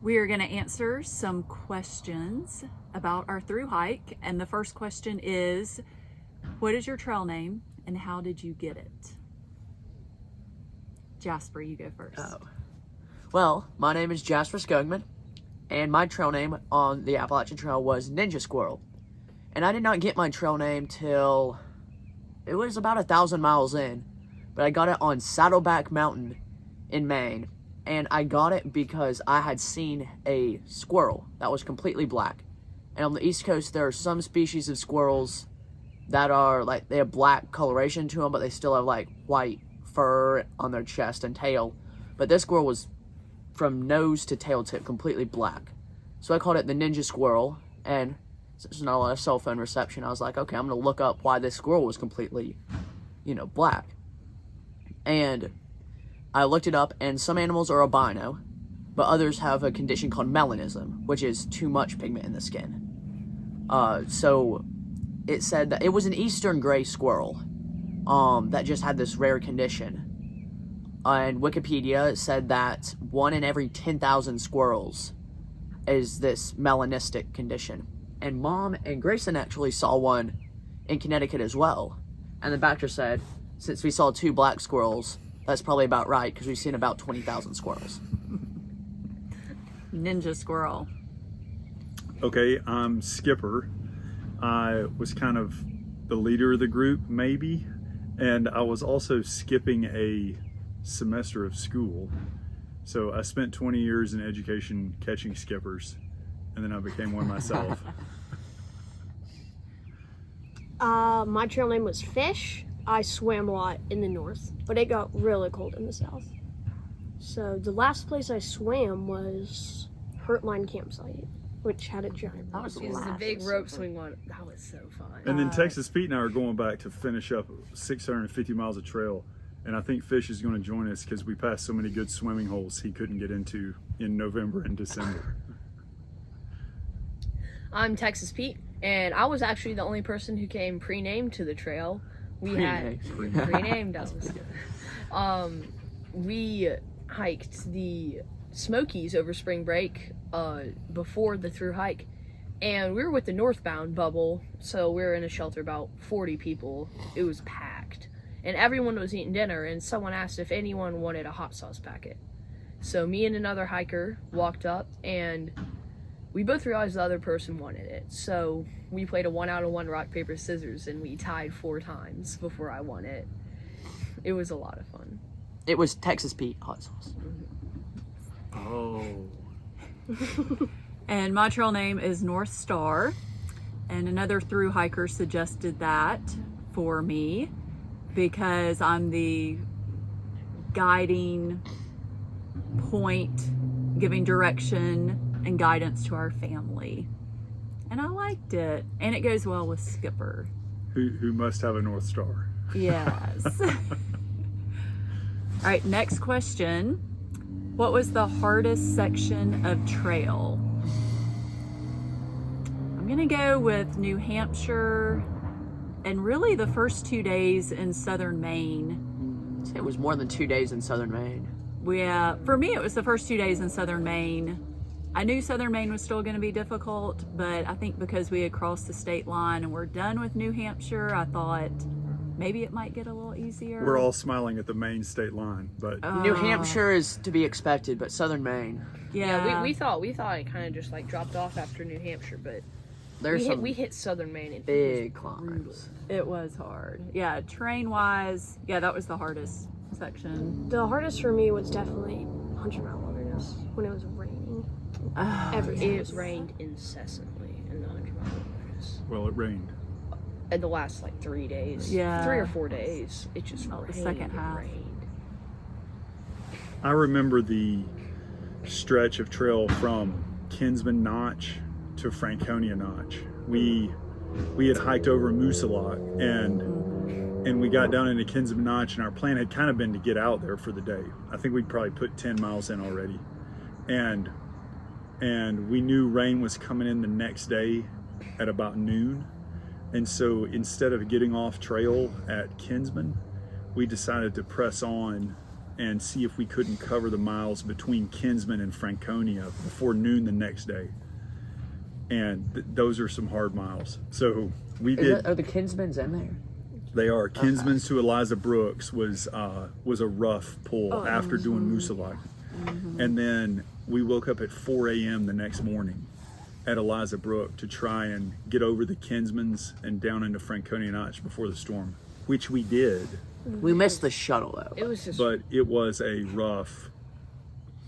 We are going to answer some questions about our through hike. And the first question is, what is your trail name and how did you get it? Jasper, you go first. Oh. Well, my name is Jasper Skogman, and my trail name on the Appalachian Trail was Ninja Squirrel. And I did not get my trail name till it was about 1,000 miles in, but I got it on Saddleback Mountain in Maine. And I got it because I had seen a squirrel that was completely black. And on the East Coast, there are some species of squirrels that are like, they have black coloration to them, but they still have like white fur on their chest and tail. But this squirrel was from nose to tail tip completely black. So I called it the Ninja Squirrel. And since there's not a lot of cell phone reception, I was like, okay, I'm going to look up why this squirrel was completely, black. And I looked it up, and some animals are albino, but others have a condition called melanism, which is too much pigment in the skin. So it said that it was an eastern gray squirrel that just had this rare condition. And Wikipedia said that 1 in every 10,000 squirrels is this melanistic condition. And Mom and Grayson actually saw one in Connecticut as well. And the doctor said, since we saw 2 black squirrels, that's probably about right, because we've seen about 20,000 squirrels. Ninja Squirrel. Okay, I'm Skipper. I was kind of the leader of the group, maybe, and I was also skipping a semester of school. So I spent 20 years in education catching skippers, and then I became one myself. My trail name was Fish. I swam a lot in the north, but it got really cold in the south. So the last place I swam was Hurtline Campsite, which had a giant That was It was the big rope swing one. That was so fun. And then Texas Pete and I are going back to finish up 650 miles of trail. And I think Fish is going to join us because we passed so many good swimming holes he couldn't get into in November and December. I'm Texas Pete, and I was actually the only person who came pre-named to the trail. We had pre-named. That was good. We hiked the Smokies over spring break before the through hike, and we were with the northbound bubble, so we were in a shelter about 40 people. It was packed, and everyone was eating dinner, and someone asked if anyone wanted a hot sauce packet. So me and another hiker walked up, and we both realized the other person wanted it. So we played a 1-out-of-1 rock, paper, scissors, and we tied 4 times before I won it. It was a lot of fun. It was Texas Pete hot sauce. Oh. And my trail name is North Star. And another through hiker suggested that for me because I'm the guiding point, giving direction and guidance to our family. And I liked it. And it goes well with Skipper. Who must have a North Star. Yes. All right, next question. What was the hardest section of trail? I'm gonna go with New Hampshire and really the first 2 days in southern Maine. It was more than 2 days in southern Maine. For me, it was the first 2 days in southern Maine. I knew southern Maine was still going to be difficult, but I think because we had crossed the state line and we're done with New Hampshire, I thought maybe it might get a little easier. We're all smiling at the Maine state line, but New Hampshire is to be expected, but southern Maine. Yeah, we thought it kind of just like dropped off after New Hampshire, but There's we hit southern Maine. And big it was brutal. climbs. It was hard. Yeah, train-wise, that was the hardest section. The hardest for me was definitely 100 Mile Wilderness when it was raining. It rained incessantly in the 100 Mile Wilderness. well, it rained. In the last like 3 days. Yeah. 3 or 4 days. It just rained. The second half. Rained. I remember the stretch of trail from Kinsman Notch to Franconia Notch. We had hiked over Moosalot and we got down into Kinsman Notch, and our plan had kind of been to get out there for the day. I think we'd probably put 10 miles in already. And we knew rain was coming in the next day at about noon. And so instead of getting off trail at Kinsman, we decided to press on and see if we couldn't cover the miles between Kinsman and Franconia before noon the next day. And those are some hard miles. So we did. Are the Kinsmans in there? They are. Kinsman's to Eliza Brooks was a rough pull after doing Moosalot. And then we woke up at 4 a.m. the next morning at Eliza Brook to try and get over the Kinsmans and down into Franconia Notch before the storm, which we did. We missed the shuttle though. It was just. But it was a rough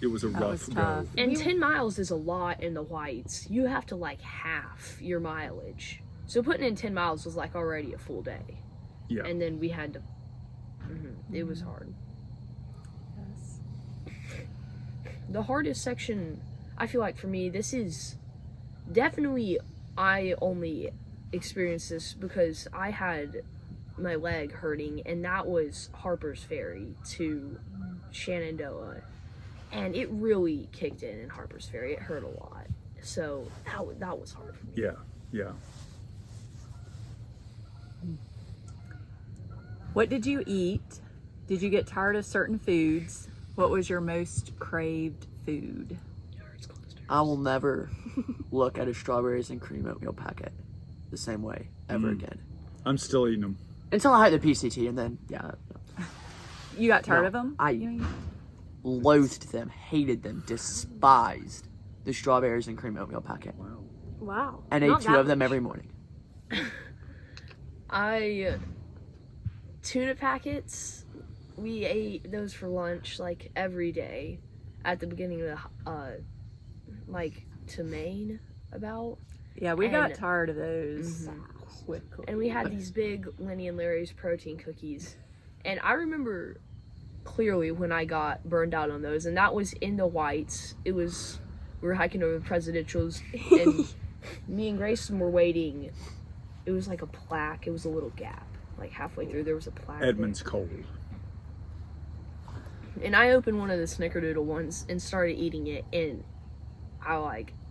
was go. tough. And 10 miles is a lot in the whites. You have to like half your mileage. So putting in 10 miles was like already a full day. Yeah. And then we had to. It was hard. The hardest section, I feel like for me, this is definitely, I only experienced this because I had my leg hurting, and that was Harper's Ferry to Shenandoah. And it really kicked in Harper's Ferry. It hurt a lot. So that was hard for me. Yeah. What did you eat? Did you get tired of certain foods? What was your most craved food? I will never look at a strawberries and cream oatmeal packet the same way ever again. I'm still eating them. Until I had the PCT, and then You got tired No, of them? I loathed them, hated them, despised the strawberries and cream oatmeal packet, Wow. and Not ate 2 that of them much. every morning. Tuna packets, we ate those for lunch like every day at the beginning of the to Maine about. Yeah, we got And- tired of those quickly. And we had these big Lenny and Larry's protein cookies. And I remember clearly when I got burned out on those, and that was in the whites. We were hiking over the presidentials, and me and Grayson were waiting. It was like a plaque. It was a little gap. Like halfway through, there was a plaque. Edmund's cold. And I opened one of the snickerdoodle ones and started eating it, and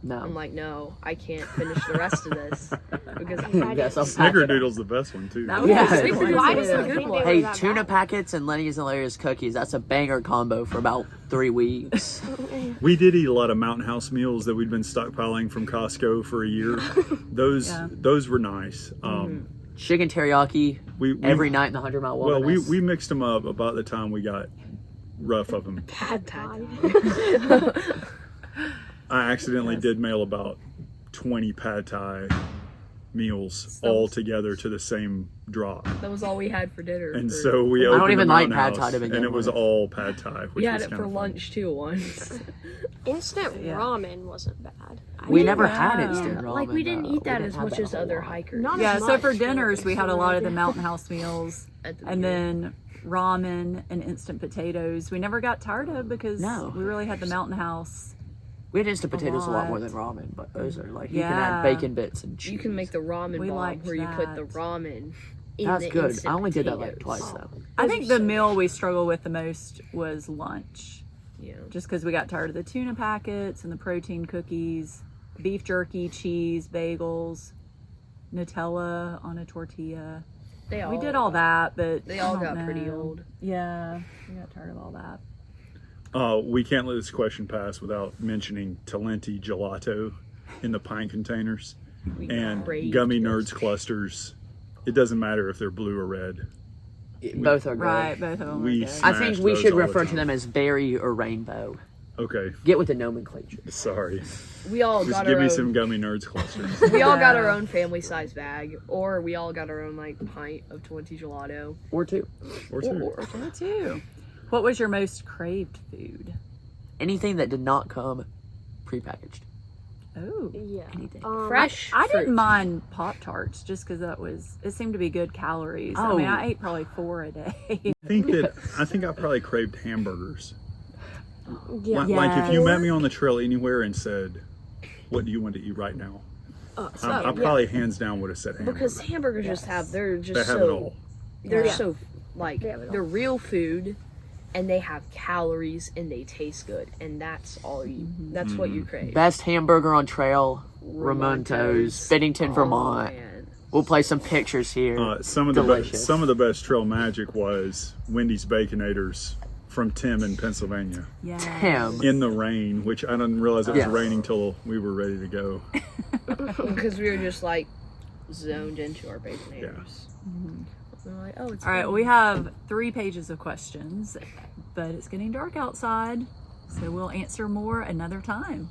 No. I'm like, no, I can't finish the rest of this because Yes, I'll pack it. Snickerdoodle's the best one too. That was Yeah. a good one, Why too. does it think they were Hey, that tuna bad? packets and Lenny's and Larry's cookies, that's a banger combo for about 3 weeks. We did eat a lot of Mountain House meals that we'd been stockpiling from Costco for a year. Those were nice. Chicken teriyaki We every night in the 100-mile Well, wilderness. we mixed them up about the time we got rough of them. Pad Thai. I accidentally did mail about 20 pad thai meals all together to the same drop, that was all we had for dinner. and for- so we I don't opened even the like Mountain pad House, thai to begin and it was with. all pad thai. Which we had was it kinda for fun. lunch too once. Instant Yeah. ramen wasn't bad. We never Yeah. had instant ramen. Like we didn't though. eat that We as didn't have much that as a whole other lot. hikers. Not Yeah, as so much, for but dinners, we it's had a really lot of the good. Mountain House meals, At the and beginning. then ramen and instant potatoes. We never got tired of because No. we really had the Mountain House. We had instant potatoes a lot more lot. than ramen, but those are like, you can Yeah. add bacon bits and cheese. You can make the ramen We bomb liked where you put the that. ramen in That's the good. instant I only did that like potatoes. twice though. I Those think are the so meal we struggled with the most was lunch, Yeah. just because we got tired of the tuna packets and the protein cookies, beef jerky, cheese, bagels, Nutella on a tortilla. We did all that, but They I all don't got pretty know. old. Yeah, we got tired of all that. We can't let this question pass without mentioning Talenti gelato in the pint containers We and craved gummy those. nerds clusters. It doesn't matter if they're blue or red. Both are good. Right, both of them were We good. s- I think we Smashed should those all the refer to time. them as berry or rainbow. Okay, Get with the nomenclature. sorry. We all Just got give our me own. some gummy nerds clusters. We all got Yeah. our own family size bag, or we all got our own like pint of 20 gelato. Or 2. Or two. Me too. What was your most craved food? Anything that did not come prepackaged. Oh, Yeah. Anything. Fresh. I didn't fruit. mind Pop Tarts just because it seemed to be good calories. I mean, Oh. I ate probably 4 a day. I think I probably craved hamburgers. Yeah. Like if you Yes. met me on the trail anywhere and said, "What do you want to eat right now?" I yeah. probably hands down would have said hamburger. Because hamburgers just have they're just They have it all. they're Yeah. so like They have it all. they're real food, and they have calories and they taste good, and that's all you. That's what you crave. Best hamburger on trail, Ramonto's, Bennington, Oh, Vermont. man. We'll play some pictures here. Some of the Delicious. some of the best trail magic was Wendy's Baconator's from Tim in Pennsylvania Yeah. Tim. in the rain, which I didn't realize it was Yes. raining till we were ready to go. Because we were just like zoned into our baconators. We were like, oh, it's All right, raining. we have 3 pages of questions, but it's getting dark outside, so we'll answer more another time.